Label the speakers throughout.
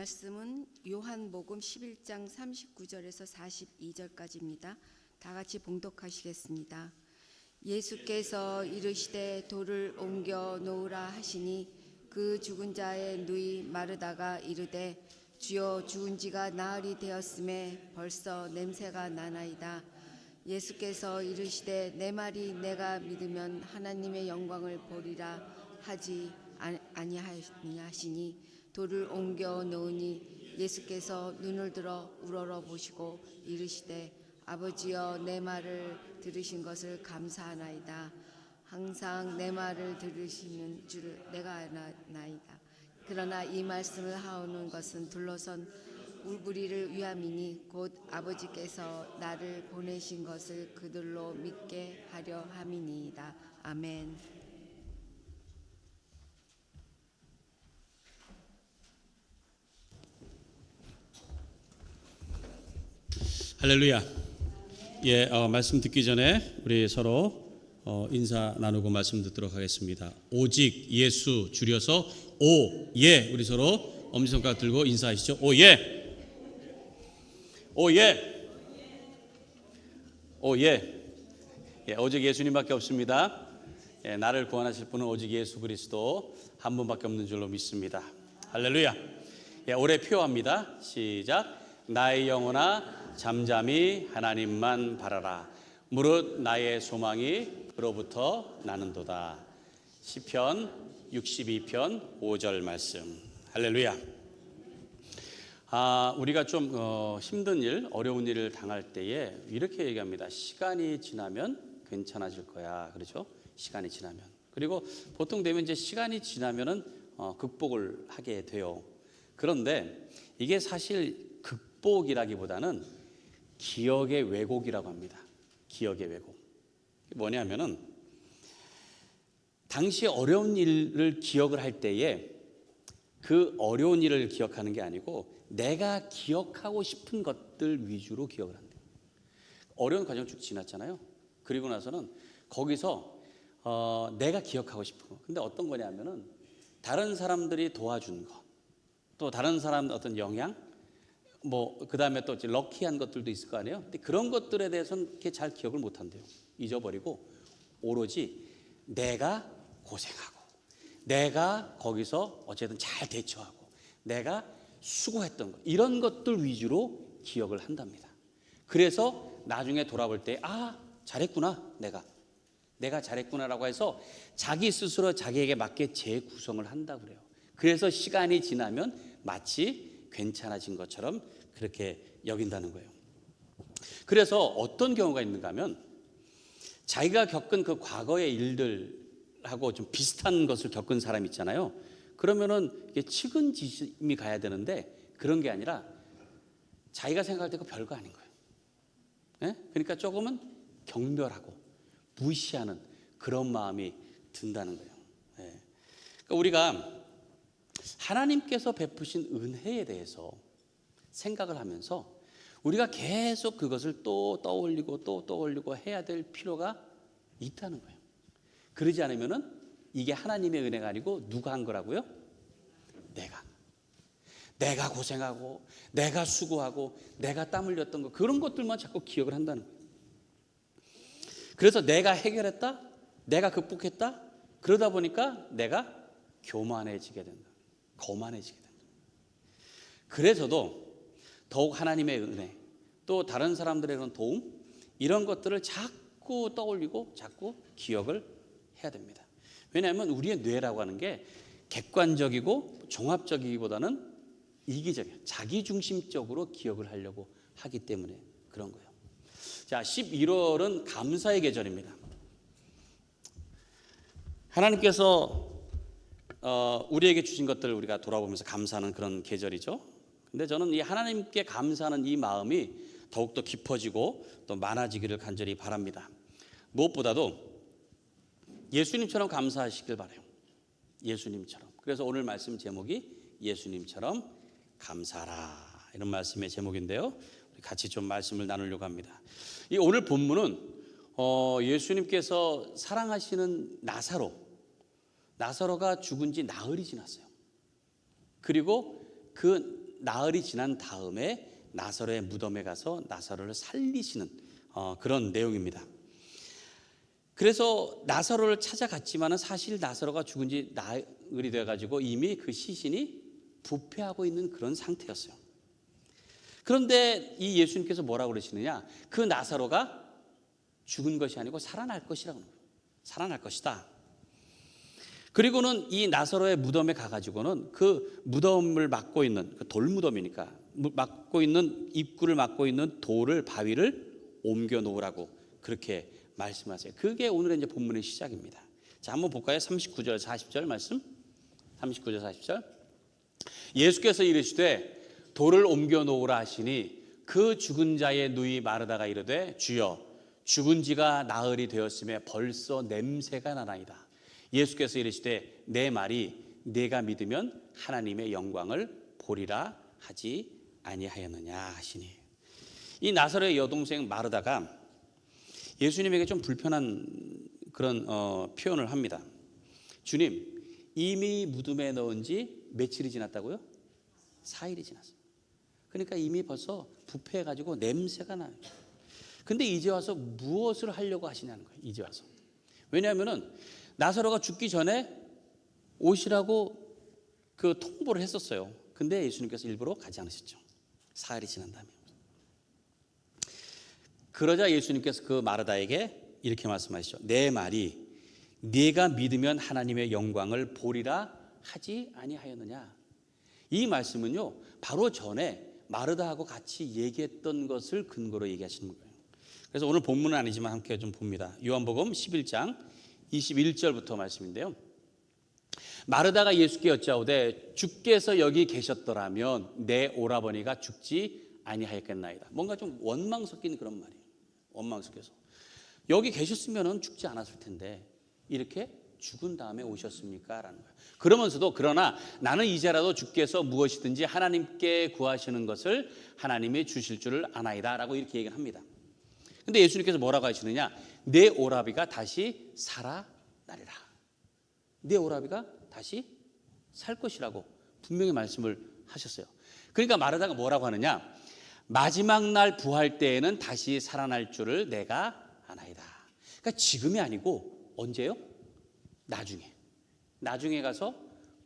Speaker 1: 말씀은 요한복음 11장 39절에서 42절까지입니다. 다 같이 봉독하시겠습니다. 예수께서 이르시되 돌을 옮겨 놓으라 하시니 그 죽은 자의 누이 마르다가 이르되 주여 죽은 지가 나흘이 되었음에 벌써 냄새가 나나이다. 예수께서 이르시되 내 말이 내가 믿으면 하나님의 영광을 보리라 하지 아니하시니 돌을 옮겨 놓으니 예수께서 눈을 들어 우러러 보시고 이르시되 아버지여 내 말을 들으신 것을 감사하나이다. 항상 내 말을 들으시는 줄 내가 아나이다. 그러나 이 말씀을 하오는 것은 둘러선 울부리를 위함이니 곧 아버지께서 나를 보내신 것을 그들로 믿게 하려 함이니이다. 아멘.
Speaker 2: 할렐루야. 말씀 듣기 전에 우리 서로 인사 나누고 말씀 듣도록 하겠습니다. 오직 예수 줄여서 오예. 우리 서로 엄지손가락 들고 인사하시죠. 오예. 오예. 오예. 오직 예수님밖에 없습니다. 나를 구원하실 분은 오직 예수 그리스도 한 분밖에 없는 줄로 믿습니다. 할렐루야. 올해 표합니다. 시작. 나의 영혼아 잠잠히 하나님만 바라라. 무릇 나의 소망이 그로부터 나는도다. 시편 62편 5절 말씀. 할렐루야. 우리가 좀 힘든 일, 어려운 일을 당할 때에 이렇게 얘기합니다. 시간이 지나면 괜찮아질 거야. 그렇죠? 시간이 지나면. 그리고 보통 되면 이제 시간이 지나면은 극복을 하게 돼요. 그런데 이게 사실 극복이라기보다는 기억의 왜곡이라고 합니다. 기억의 왜곡. 뭐냐면은 당시 어려운 일을 기억을 할 때에 그 어려운 일을 기억하는 게 아니고 내가 기억하고 싶은 것들 위주로 기억을 한대요. 어려운 과정 쭉 지났잖아요. 그리고 나서는 거기서 내가 기억하고 싶은 거. 근데 어떤 거냐면은 다른 사람들이 도와준 거, 또 다른 사람 어떤 영향, 그 다음에 또 럭키한 것들도 있을 거 아니에요. 근데 그런 것들에 대해서는 이렇게 잘 기억을 못 한대요. 잊어버리고 오로지 내가 고생하고 내가 거기서 어쨌든 잘 대처하고 내가 수고했던 것, 이런 것들 위주로 기억을 한답니다. 그래서 나중에 돌아볼 때 잘했구나, 내가 잘했구나라고 해서 자기 스스로 자기에게 맞게 재구성을 한다고 그래요. 그래서 시간이 지나면 마치 괜찮아진 것처럼 그렇게 여긴다는 거예요. 그래서 어떤 경우가 있는가 하면 자기가 겪은 그 과거의 일들하고 좀 비슷한 것을 겪은 사람 있잖아요. 그러면은 이게 측은지심이 가야 되는데 그런 게 아니라 자기가 생각할 때 그 별거 아닌 거예요. 그러니까 조금은 경멸하고 무시하는 그런 마음이 든다는 거예요. 그러니까 우리가 하나님께서 베푸신 은혜에 대해서 생각을 하면서 우리가 계속 그것을 또 떠올리고 해야 될 필요가 있다는 거예요. 그러지 않으면은 이게 하나님의 은혜가 아니고 누가 한 거라고요? 내가 고생하고 내가 수고하고 내가 땀 흘렸던 거, 그런 것들만 자꾸 기억을 한다는 거예요. 그래서 내가 해결했다, 내가 극복했다, 그러다 보니까 내가 교만해지게 된다. 거만해지게 된다. 그래서도 더욱 하나님의 은혜, 또 다른 사람들의 도움, 이런 것들을 자꾸 떠올리고 자꾸 기억을 해야 됩니다. 왜냐하면 우리의 뇌라고 하는 게 객관적이고 종합적이기보다는 이기적이에요. 자기중심적으로 기억을 하려고 하기 때문에 그런 거예요. 자, 11월은 감사의 계절입니다. 하나님께서 우리에게 주신 것들을 우리가 돌아보면서 감사하는 그런 계절이죠. 근데 저는 이 하나님께 감사하는 이 마음이 더욱더 깊어지고 또 많아지기를 간절히 바랍니다. 무엇보다도 예수님처럼 감사하시길 바라요. 예수님처럼. 그래서 오늘 말씀 제목이 예수님처럼 감사하라, 이런 말씀의 제목인데요. 우리 같이 좀 말씀을 나누려고 합니다. 이 오늘 본문은 예수님께서 사랑하시는 나사로가 죽은 지 나흘이 지났어요. 그리고 그 나흘이 지난 다음에 나사로의 무덤에 가서 나사로를 살리시는 그런 내용입니다. 그래서 나사로를 찾아갔지만은 사실 나사로가 죽은 지 나흘이 돼가지고 이미 그 시신이 부패하고 있는 그런 상태였어요. 그런데 이 예수님께서 뭐라고 그러시느냐? 그 나사로가 죽은 것이 아니고 살아날 것이라고 합니다. 살아날 것이다. 그리고는 이 나사로의 무덤에 가가지고는 그 무덤을 막고 있는 그 돌무덤이니까 막고 있는 입구를 막고 있는 돌을 바위를 옮겨 놓으라고 그렇게 말씀하세요. 그게 오늘의 이제 본문의 시작입니다. 자, 한번 볼까요? 39절 40절 말씀. 39절 40절. 예수께서 이르시되 돌을 옮겨 놓으라 하시니 그 죽은 자의 누이 마르다가 이르되 주여 죽은 지가 나흘이 되었음에 벌써 냄새가 나나이다. 예수께서 이르시되 내 말이 네가 믿으면 하나님의 영광을 보리라 하지 아니하였느냐 하시니, 이 나사로의 여동생 마르다가 예수님에게 좀 불편한 그런 표현을 합니다. 주님, 이미 무덤에 넣은 지 며칠이 지났다고요? 4일이 지났어요. 그러니까 이미 벌써 부패해가지고 냄새가 나요. 근데 이제 와서 무엇을 하려고 하시냐는 거예요. 이제 와서. 왜냐하면은 나사로가 죽기 전에 오시라고 그 통보를 했었어요. 근데 예수님께서 일부러 가지 않으셨죠. 4일이 지난 다음에. 그러자 예수님께서 그 마르다에게 이렇게 말씀하시죠. 내 말이 네가 믿으면 하나님의 영광을 보리라 하지 아니하였느냐. 이 말씀은요, 바로 전에 마르다하고 같이 얘기했던 것을 근거로 얘기하시는 거예요. 그래서 오늘 본문은 아니지만 함께 좀 봅니다. 요한복음 11장 21절부터 말씀인데요. 마르다가 예수께 여짜오되 주께서 여기 계셨더라면 내 오라버니가 죽지 아니하였겠나이다. 뭔가 좀 원망 섞인 그런 말이에요. 원망 섞여서 여기 계셨으면 죽지 않았을 텐데 이렇게 죽은 다음에 오셨습니까? 라는 거예요. 그러면서도 그러나 나는 이제라도 주께서 무엇이든지 하나님께 구하시는 것을 하나님이 주실 줄을 아나이다 라고 이렇게 얘기를 합니다. 근데 예수님께서 뭐라고 하시느냐? 내 오라비가 다시 살아나리라. 내 오라비가 다시 살 것이라고 분명히 말씀을 하셨어요. 그러니까 마르다가 뭐라고 하느냐? 마지막 날 부활 때에는 다시 살아날 줄을 내가 아나이다. 그러니까 지금이 아니고 언제요? 나중에 가서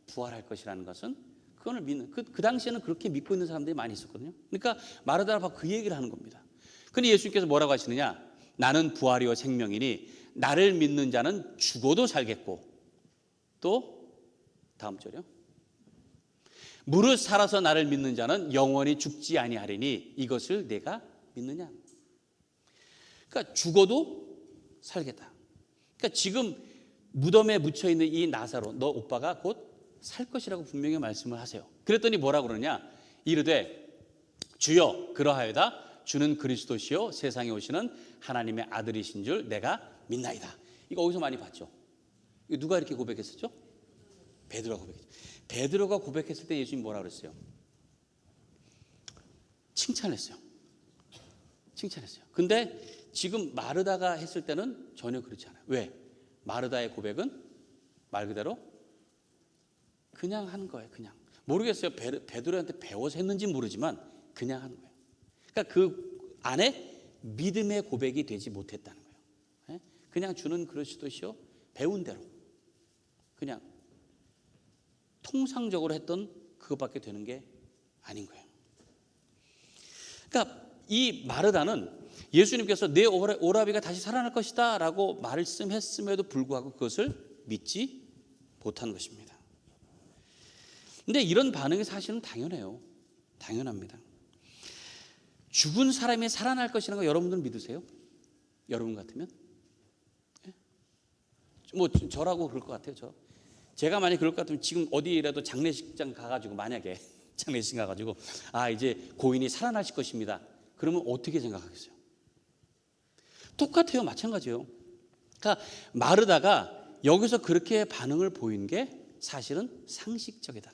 Speaker 2: 부활할 것이라는 것은 그걸 믿는 그 당시에는 그렇게 믿고 있는 사람들이 많이 있었거든요. 그러니까 마르다가 바로 그 얘기를 하는 겁니다. 근데 예수님께서 뭐라고 하시느냐? 나는 부활이요 생명이니 나를 믿는 자는 죽어도 살겠고, 또 다음 절이요. 무릇 살아서 나를 믿는 자는 영원히 죽지 아니하리니 이것을 내가 믿느냐? 그러니까 죽어도 살겠다. 그러니까 지금 무덤에 묻혀 있는 이 나사로, 너 오빠가 곧 살 것이라고 분명히 말씀을 하세요. 그랬더니 뭐라고 그러냐? 이르되 주여 그러하여다. 주는 그리스도시요 세상에 오시는 하나님의 아들이신 줄 내가 믿나이다. 이거 어디서 많이 봤죠? 이거 누가 이렇게 고백했었죠? 베드로가 고백했죠. 베드로가 고백했을 때 예수님이 뭐라 그랬어요? 칭찬했어요. 근데 지금 마르다가 했을 때는 전혀 그렇지 않아요. 왜? 마르다의 고백은 말 그대로 그냥 한 거예요. 그냥. 모르겠어요. 베드로한테 배워서 했는지 모르지만 그냥 한 거예요. 그러니까 그 안에 믿음의 고백이 되지 못했다는 거예요. 그냥 주는 그리스도시요 배운 대로 그냥 통상적으로 했던 그것밖에 되는 게 아닌 거예요. 그러니까 이 마르다는 예수님께서 내 오라비가 다시 살아날 것이다 라고 말씀했음에도 불구하고 그것을 믿지 못한 것입니다. 근데 이런 반응이 사실은 당연해요. 당연합니다. 죽은 사람이 살아날 것이라는 거 여러분들은 믿으세요? 여러분 같으면? 뭐 저라고 그럴 것 같아요. 제가 만약에 그럴 것 같으면 지금 어디라도 장례식장 가가지고 만약에 장례식 가가지고 이제 고인이 살아나실 것입니다. 그러면 어떻게 생각하겠어요? 똑같아요. 마찬가지예요. 그러니까 마르다가 여기서 그렇게 반응을 보인 게 사실은 상식적이다.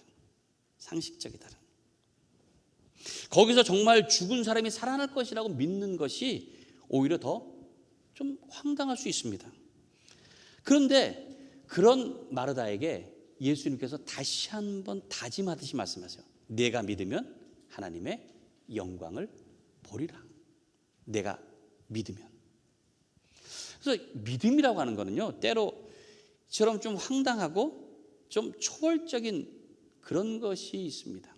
Speaker 2: 거기서 정말 죽은 사람이 살아날 것이라고 믿는 것이 오히려 더 좀 황당할 수 있습니다. 그런데 그런 마르다에게 예수님께서 다시 한번 다짐하듯이 말씀하세요. 네가 믿으면 하나님의 영광을 보리라. 내가 믿으면. 그래서 믿음이라고 하는 거는요, 때로 이처럼 좀 황당하고 좀 초월적인 그런 것이 있습니다.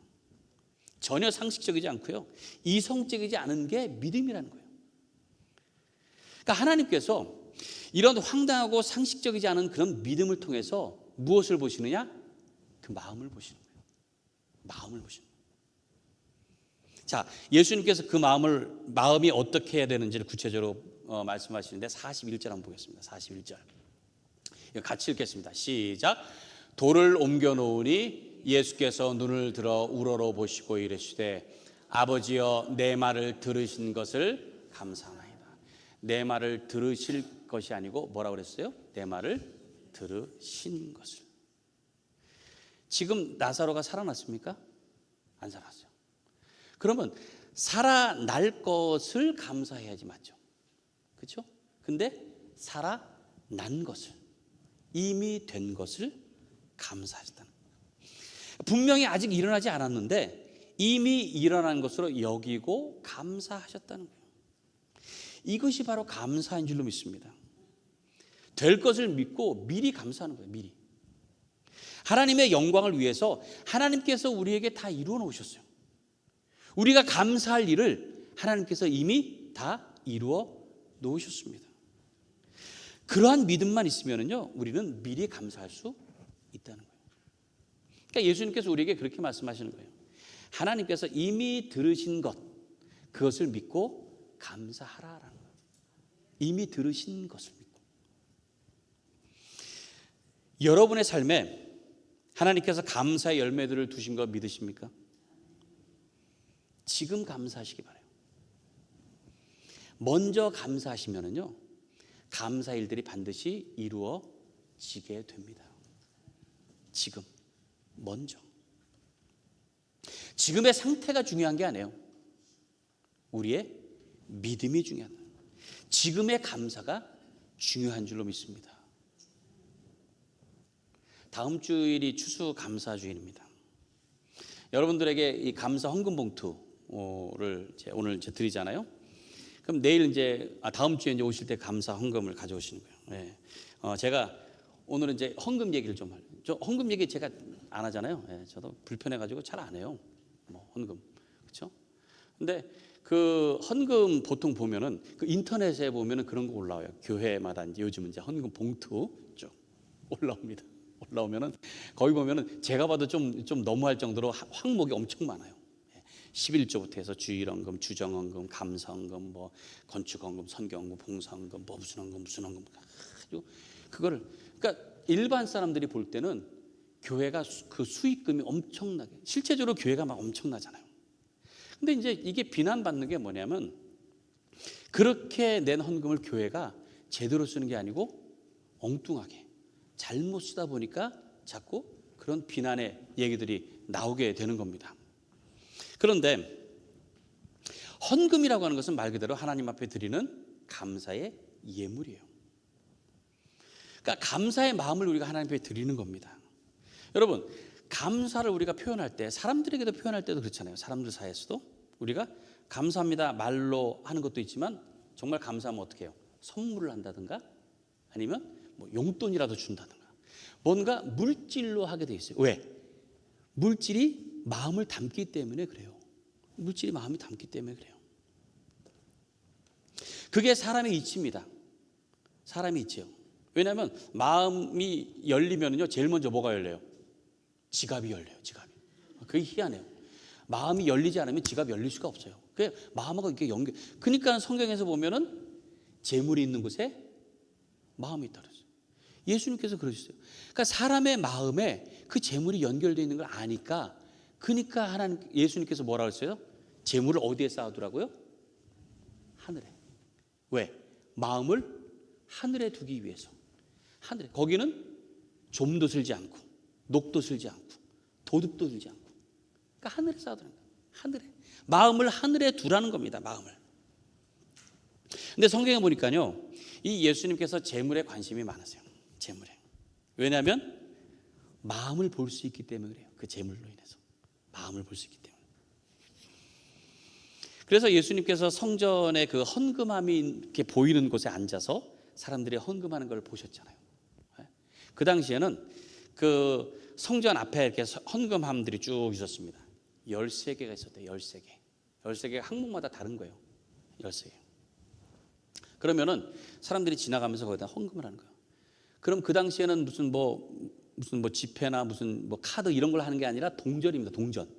Speaker 2: 전혀 상식적이지 않고요, 이성적이지 않은 게 믿음이라는 거예요. 그러니까 하나님께서 이런 황당하고 상식적이지 않은 그런 믿음을 통해서 무엇을 보시느냐? 그 마음을 보시는 거예요. 마음을 보시는 거예요. 자, 예수님께서 그 마음이 어떻게 해야 되는지를 구체적으로 말씀하시는데 41절 한번 보겠습니다. 41절. 같이 읽겠습니다. 시작. 돌을 옮겨 놓으니 예수께서 눈을 들어 우러러 보시고 이르시되 아버지여 내 말을 들으신 것을 감사하나이다. 내 말을 들으실 것이 아니고 뭐라고 그랬어요? 내 말을 들으신 것을. 지금 나사로가 살아났습니까? 안 살았어요. 그러면 살아날 것을 감사해야지, 맞죠? 그렇죠? 근데 살아난 것을, 이미 된 것을 감사하셨다는 거예요. 분명히 아직 일어나지 않았는데 이미 일어난 것으로 여기고 감사하셨다는 거예요. 이것이 바로 감사인 줄로 믿습니다. 될 것을 믿고 미리 감사하는 거예요. 미리. 하나님의 영광을 위해서 하나님께서 우리에게 다 이루어 놓으셨어요. 우리가 감사할 일을 하나님께서 이미 다 이루어 놓으셨습니다. 그러한 믿음만 있으면요, 우리는 미리 감사할 수 있다는 거예요. 그러니까 예수님께서 우리에게 그렇게 말씀하시는 거예요. 하나님께서 이미 들으신 것, 그것을 믿고 감사하라라는 거예요. 이미 들으신 것을 믿고. 여러분의 삶에 하나님께서 감사의 열매들을 두신 거 믿으십니까? 지금 감사하시기 바라요. 먼저 감사하시면은요, 감사 일들이 반드시 이루어지게 됩니다. 지금 먼저. 지금의 상태가 중요한 게 아니에요. 우리의 믿음이 중요한 거예요. 지금의 감사가 중요한 줄로 믿습니다. 다음 주일이 추수감사주일입니다. 여러분들에게 이 감사 헌금 봉투를 오늘 드리잖아요. 그럼 내일 다음 주에 오실 때 감사 헌금을 가져오시는 거예요. 네. 제가 오늘은 헌금 얘기를 좀 할게요. 저 헌금 얘기 제가 안 하잖아요. 네, 저도 불편해가지고 잘 안 해요. 헌금, 그렇죠? 근데 그 헌금 보통 보면은 그 인터넷에 보면은 그런 거 올라와요. 교회마다 요즘은 헌금 봉투 쭉 올라옵니다. 올라오면은 거기 보면은 제가 봐도 좀 너무할 정도로 항목이 엄청 많아요. 11조부터 해서 주일헌금, 주정헌금, 감사헌금, 뭐 건축헌금, 선교헌금, 봉사헌금, 뭐 무슨 헌금 가지고 그거를, 그러니까 일반 사람들이 볼 때는 교회가 그 수익금이 엄청나게, 실제적으로 교회가 막 엄청나잖아요. 근데 이게 비난받는 게 뭐냐면 그렇게 낸 헌금을 교회가 제대로 쓰는 게 아니고 엉뚱하게 잘못 쓰다 보니까 자꾸 그런 비난의 얘기들이 나오게 되는 겁니다. 그런데 헌금이라고 하는 것은 말 그대로 하나님 앞에 드리는 감사의 예물이에요. 그러니까 감사의 마음을 우리가 하나님 앞에 드리는 겁니다. 여러분, 감사를 우리가 표현할 때, 사람들에게도 표현할 때도 그렇잖아요. 사람들 사이에서도 우리가 감사합니다 말로 하는 것도 있지만 정말 감사하면 어떻게 해요? 선물을 한다든가 아니면 뭐 용돈이라도 준다든가 뭔가 물질로 하게 돼 있어요. 왜? 물질이 마음을 담기 때문에 그래요. 물질이 마음이 담기 때문에 그래요. 그게 사람의 이치입니다. 사람의 이치요. 왜냐하면 마음이 열리면요, 제일 먼저 뭐가 열려요? 지갑이 열려요. 지갑이. 그게 희한해요. 마음이 열리지 않으면 지갑이 열릴 수가 없어요. 그게 마음하고 이렇게 연결. 그러니까 성경에서 보면은 재물이 있는 곳에 마음이 있다 그랬어요. 예수님께서 그러셨어요. 그러니까 사람의 마음에 그 재물이 연결되어 있는 걸 아니까, 그러니까 예수님께서 뭐라고 했어요? 재물을 어디에 쌓아두라고요? 하늘에. 왜? 마음을 하늘에 두기 위해서. 하늘에. 거기는 좀도 들지 않고 녹도 들지 않고 도둑도 들지 않고. 그러니까 하늘에 쌓아두는 거예요. 하늘에. 마음을 하늘에 두라는 겁니다. 마음을. 근데 성경에 보니까요, 이 예수님께서 재물에 관심이 많으세요. 재물에. 왜냐하면 마음을 볼 수 있기 때문에 그래요. 그 재물로 인해서 마음을 볼 수 있기 때문에. 그래서 예수님께서 성전의 그 헌금함이 이렇게 보이는 곳에 앉아서 사람들이 헌금하는 걸 보셨잖아요. 그 당시에는 그 성전 앞에 이렇게 헌금함들이 쭉 있었습니다. 13개가 있었대요. 13개. 13개가 항목마다 다른 거예요. 13개. 그러면은 사람들이 지나가면서 거기다 헌금을 하는 거예요. 그럼 그 당시에는 무슨 뭐 지폐나 무슨 뭐 카드 이런 걸 하는 게 아니라 동전입니다. 동전.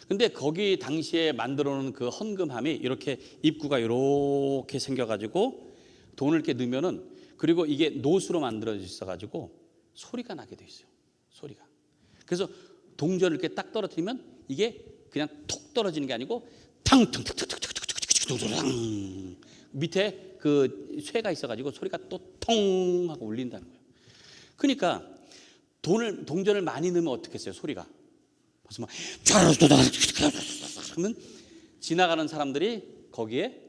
Speaker 2: 근데 거기 당시에 만들어 놓은 그 헌금함이 이렇게 입구가 이렇게 생겨가지고 돈을 이렇게 넣으면은, 그리고 이게 노수로 만들어져 있어가지고 소리가 나게 돼 있어요. 소리가. 그래서 동전을 이렇게 딱 떨어뜨리면 이게 그냥 톡 떨어지는 게 아니고 탕탕탕탕탕탕탕탕탕 밑에 그 쇠가 있어가지고 소리가 또 통 하고 울린다는 거예요. 그러니까 동전을 많이 넣으면 어떻겠어요? 소리가. 벌써 막 하면 지나가는 사람들이 거기에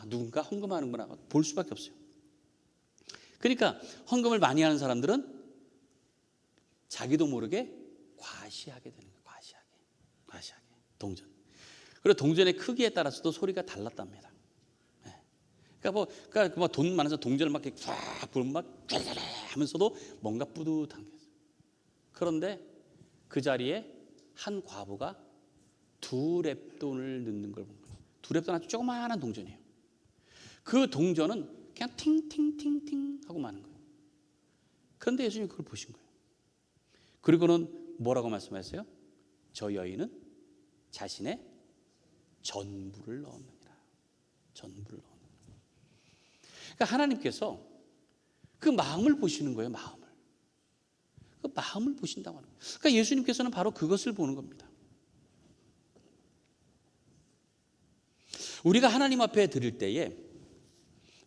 Speaker 2: 누군가 헌금하는구나 볼 수밖에 없어요. 그러니까 헌금을 많이 하는 사람들은 자기도 모르게 과시하게 되는 거예요. 과시하게 동전. 그리고 동전의 크기에 따라서도 소리가 달랐답니다. 그러니까 뭐 돈 많아서 동전을 막 이렇게 쫙 불면 막 하면서도 뭔가 뿌듯한 게 있어요. 그런데 그 자리에 한 과부가 2렙돈을 넣는 걸 본 거예요. 2렙돈 아주 조그마한 동전이에요. 그 동전은 그냥 팅팅팅팅 하고 마는 거예요. 그런데 예수님이 그걸 보신 거예요. 그리고는 뭐라고 말씀하셨어요? 저 여인은 자신의 전부를 넣었느니라. 전부를 넣었느니라. 그러니까 하나님께서 그 마음을 보시는 거예요. 그 마음을 보신다고 하는 거예요. 그러니까 예수님께서는 바로 그것을 보는 겁니다. 우리가 하나님 앞에 드릴 때에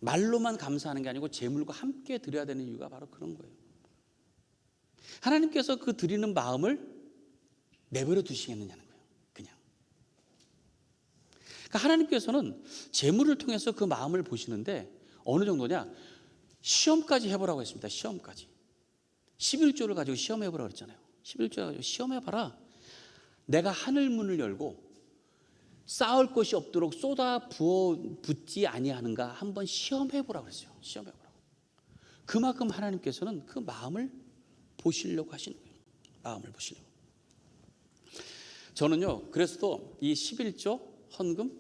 Speaker 2: 말로만 감사하는 게 아니고 재물과 함께 드려야 되는 이유가 바로 그런 거예요. 하나님께서 그 드리는 마음을 내버려 두시겠느냐는 거예요. 그냥. 그러니까 하나님께서는 재물을 통해서 그 마음을 보시는데 어느 정도냐? 시험까지 해보라고 했습니다. 시험까지. 11조를 가지고 시험해보라고 그랬잖아요. 11조를 가지고 시험해봐라. 내가 하늘문을 열고 쌓을 것이 없도록 쏟아 부어붓지 아니하는가 한번 시험해보라고 그랬어요. 시험해보라고. 그만큼 하나님께서는 그 마음을 보시려고 하시는 거예요. 마음을 보시려고. 저는요, 그래서도 이 11조 헌금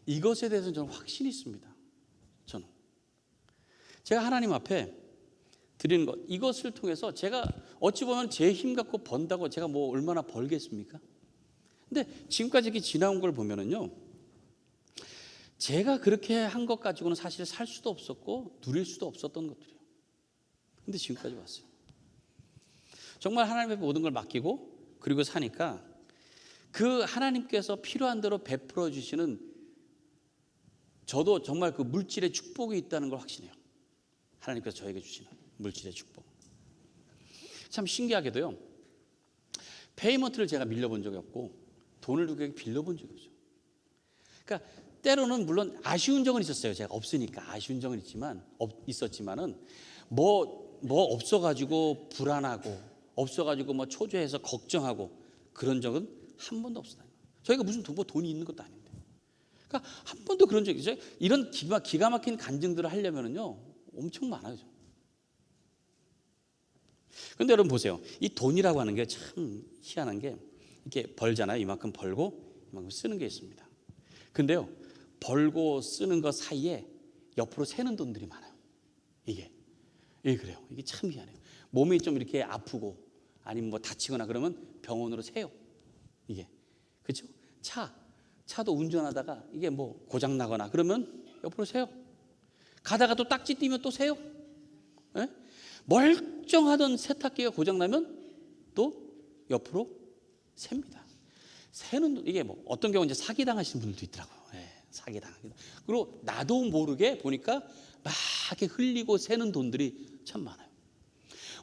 Speaker 2: 이것에 대해서는 저는 확신이 있습니다. 저는. 제가 하나님 앞에 드리는 것, 이것을 통해서 제가 어찌 보면 제 힘 갖고 번다고 제가 뭐 얼마나 벌겠습니까? 근데 지금까지 이렇게 지나온 걸 보면은요, 제가 그렇게 한 것 가지고는 사실 살 수도 없었고 누릴 수도 없었던 것들이에요. 근데 지금까지 왔어요. 정말 하나님 앞에 모든 걸 맡기고 그리고 사니까 그 하나님께서 필요한 대로 베풀어 주시는, 저도 정말 그 물질의 축복이 있다는 걸 확신해요. 하나님께서 저에게 주시는 물질의 축복. 참 신기하게도요, 페이먼트를 제가 밀려본 적이 없고 돈을 누구에게 빌려본 적이 없어요. 그러니까 때로는 물론 아쉬운 적은 있었어요. 제가 없으니까 아쉬운 적은 있었지만은 뭐 없어가지고 불안하고 없어가지고 뭐 초조해서 걱정하고 그런 적은 한 번도 없어요. 저희가 무슨 돈이 있는 것도 아닌데. 그러니까 한 번도 그런 적이 있어요. 이런 기가 막힌 간증들을 하려면은요 엄청 많아요. 그런데 여러분 보세요. 이 돈이라고 하는 게 참 희한한 게 이렇게 벌잖아요. 이만큼 벌고 이만큼 쓰는 게 있습니다. 근데요, 벌고 쓰는 것 사이에 옆으로 새는 돈들이 많아요. 이게 그래요. 이게 참 희한해요. 몸이 좀 이렇게 아프고 아니면 뭐 다치거나 그러면 병원으로 새요. 이게 그렇죠? 차도 운전하다가 이게 뭐 고장 나거나 그러면 옆으로 새요. 가다가 또 딱지 띄면 또 새요. 예? 멀쩡하던 세탁기가 고장 나면 또 옆으로 셉니다. 새는 이게 뭐 어떤 경우 이제 사기 당하시는 분들도 있더라고요. 사기 당하기도. 그리고 나도 모르게 보니까 막 이렇게 흘리고 새는 돈들이 참 많아요.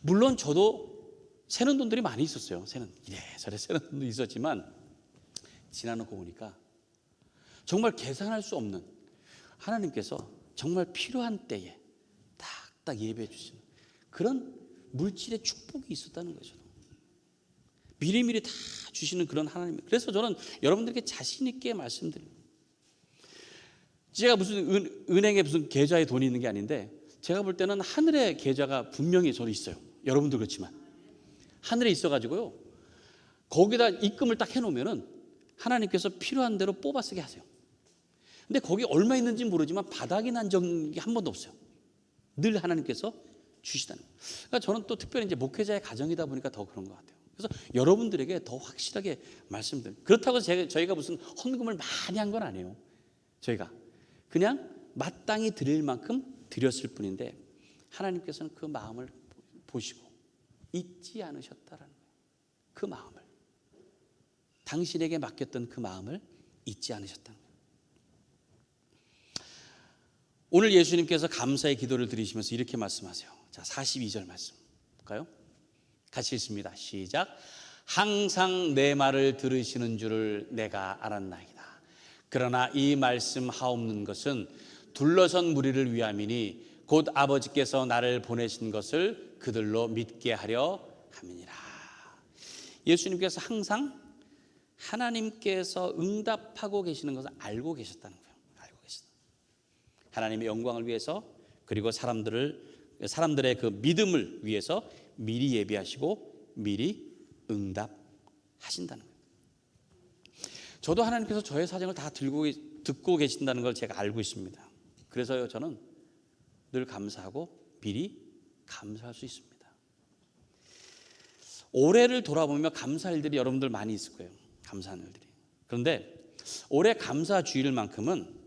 Speaker 2: 물론 저도 새는 돈들이 많이 있었어요. 이래저래 새는 돈도 있었지만 지나놓고 보니까 정말 계산할 수 없는, 하나님께서 정말 필요한 때에 딱딱 예배해 주시는 그런 물질의 축복이 있었다는 거죠. 미리미리 다 주시는 그런 하나님. 그래서 저는 여러분들에게 자신 있게 말씀드립니다. 제가 무슨 은행에 무슨 계좌에 돈이 있는 게 아닌데 제가 볼 때는 하늘의 계좌가 분명히 저도 있어요. 여러분도 그렇지만 하늘에 있어가지고요. 거기다 입금을 딱 해놓으면은 하나님께서 필요한 대로 뽑아 쓰게 하세요. 근데 거기 얼마 있는지 모르지만 바닥이 난 적이 한 번도 없어요. 늘 하나님께서 주시다는 거예요. 그러니까 저는 또 특별히 이제 목회자의 가정이다 보니까 더 그런 것 같아요. 그래서 여러분들에게 더 확실하게 말씀드려요. 그렇다고 저희가 무슨 헌금을 많이 한 건 아니에요. 저희가 그냥 마땅히 드릴 만큼 드렸을 뿐인데 하나님께서는 그 마음을 보시고 잊지 않으셨다라는 거예요. 그 마음을, 당신에게 맡겼던 그 마음을 잊지 않으셨다는 거예요. 오늘 예수님께서 감사의 기도를 드리시면서 이렇게 말씀하세요. 자, 42절 말씀 볼까요? 같이 읽습니다. 시작. 항상 내 말을 들으시는 줄을 내가 알았나이다. 그러나 이 말씀 하옵는 것은 둘러선 무리를 위함이니 곧 아버지께서 나를 보내신 것을 그들로 믿게 하려 함이니라. 예수님께서 항상 하나님께서 응답하고 계시는 것을 알고 계셨다는 거예요. 알고 계셨다. 하나님의 영광을 위해서 그리고 사람들의 그 믿음을 위해서 미리 예비하시고 미리 응답하신다는 거예요. 저도 하나님께서 저의 사정을 다 듣고 계신다는 걸 제가 알고 있습니다. 그래서요, 저는 늘 감사하고 미리 감사할 수 있습니다. 올해를 돌아보면 감사할 일들이 여러분들 많이 있을 거예요. 감사하는 일들이. 그런데 올해 감사 주일만큼은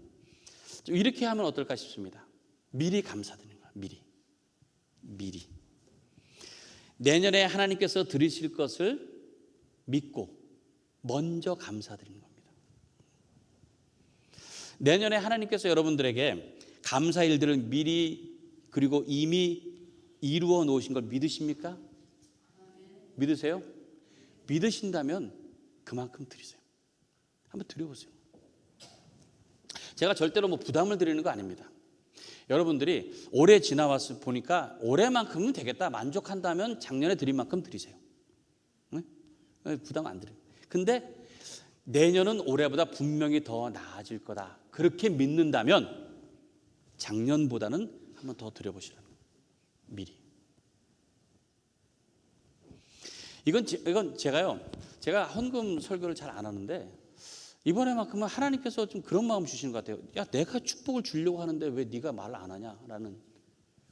Speaker 2: 이렇게 하면 어떨까 싶습니다. 미리 감사드리는 거예요. 미리. 내년에 하나님께서 들으실 것을 믿고 먼저 감사드리는 겁니다. 내년에 하나님께서 여러분들에게 감사 일들을 미리 그리고 이미 이루어 놓으신 걸 믿으십니까? 믿으세요? 믿으신다면 그만큼 드리세요. 한번 드려보세요. 제가 절대로 부담을 드리는 거 아닙니다. 여러분들이 올해 지나와서 보니까 올해만큼은 되겠다 만족한다면 작년에 드린 만큼 드리세요. 네? 부담 안 드려요. 근데 내년은 올해보다 분명히 더 나아질 거다. 그렇게 믿는다면 작년보다는 한번 더 드려보시라는 거예요. 미리. 이건 제가 헌금 설교를 잘 안 하는데 이번에만큼은 하나님께서 좀 그런 마음 주시는 것 같아요. 야, 내가 축복을 주려고 하는데 왜 네가 말을 안 하냐라는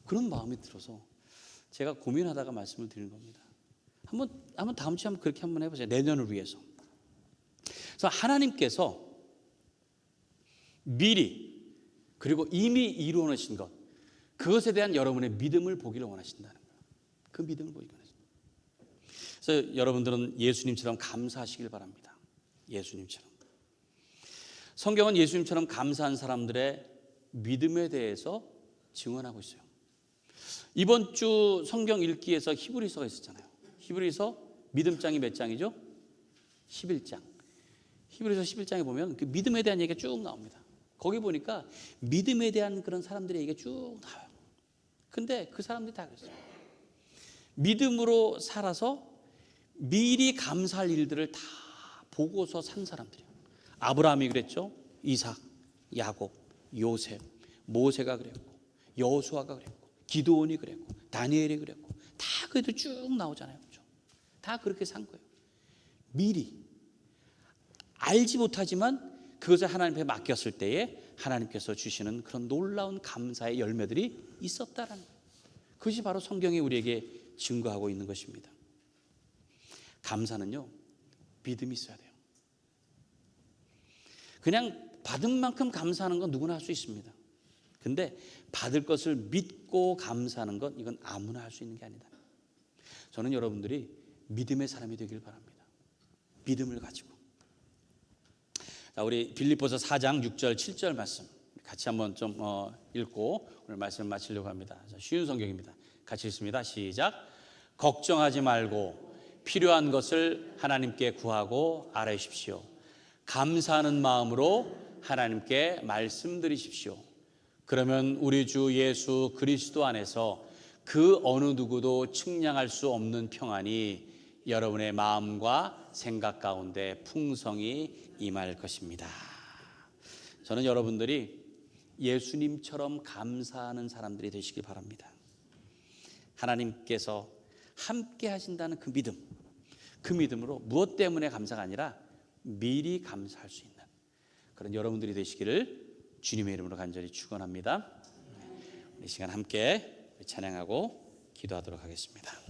Speaker 2: 그런 마음이 들어서 제가 고민하다가 말씀을 드리는 겁니다. 한번 다음 주에 그렇게 한번 해보세요. 내년을 위해서. 그래서 하나님께서 미리 그리고 이미 이루어 놓으신 것, 그것에 대한 여러분의 믿음을 보기를 원하신다는 거예요. 그 믿음을 보기를 원하신다. 그래서 여러분들은 예수님처럼 감사하시길 바랍니다. 예수님처럼. 성경은 예수님처럼 감사한 사람들의 믿음에 대해서 증언하고 있어요. 이번 주 성경 읽기에서 히브리서가 있었잖아요. 히브리서 믿음장이 몇 장이죠? 11장. 히브리서 11장에 보면 그 믿음에 대한 얘기가 쭉 나옵니다. 거기 보니까 믿음에 대한 그런 사람들의 얘기가 쭉 나와요. 근데 그 사람들이 다 그랬어요. 믿음으로 살아서 미리 감사할 일들을 다 보고서 산 사람들이에요. 아브라함이 그랬죠. 이삭, 야곱, 요셉, 모세가 그랬고 여호수아가 그랬고 기드온이 그랬고 다니엘이 그랬고 다 그래도 쭉 나오잖아요. 그렇죠? 다 그렇게 산 거예요. 미리 알지 못하지만 그것을 하나님 앞에 맡겼을 때에 하나님께서 주시는 그런 놀라운 감사의 열매들이 있었다라는 거예요. 그것이 바로 성경이 우리에게 증거하고 있는 것입니다. 감사는요, 믿음이 있어야 돼요. 그냥 받은 만큼 감사하는 건 누구나 할 수 있습니다. 근데 받을 것을 믿고 감사하는 건 이건 아무나 할 수 있는 게 아니다. 저는 여러분들이 믿음의 사람이 되길 바랍니다. 믿음을 가지고. 자, 우리 빌립보서 4장 6절 7절 말씀 같이 한번 좀 읽고 오늘 말씀을 마치려고 합니다. 자, 쉬운 성경입니다. 같이 읽습니다. 시작. 걱정하지 말고 필요한 것을 하나님께 구하고 아뢰십시오. 감사하는 마음으로 하나님께 말씀드리십시오. 그러면 우리 주 예수 그리스도 안에서 그 어느 누구도 측량할 수 없는 평안이 여러분의 마음과 생각 가운데 풍성히 임할 것입니다. 저는 여러분들이 예수님처럼 감사하는 사람들이 되시길 바랍니다. 하나님께서 함께 하신다는 그 믿음, 그 믿음으로 무엇 때문에 감사가 아니라 미리 감사할 수 있는 그런 여러분들이 되시기를 주님의 이름으로 간절히 축원합니다. 이 시간 함께 찬양하고 기도하도록 하겠습니다.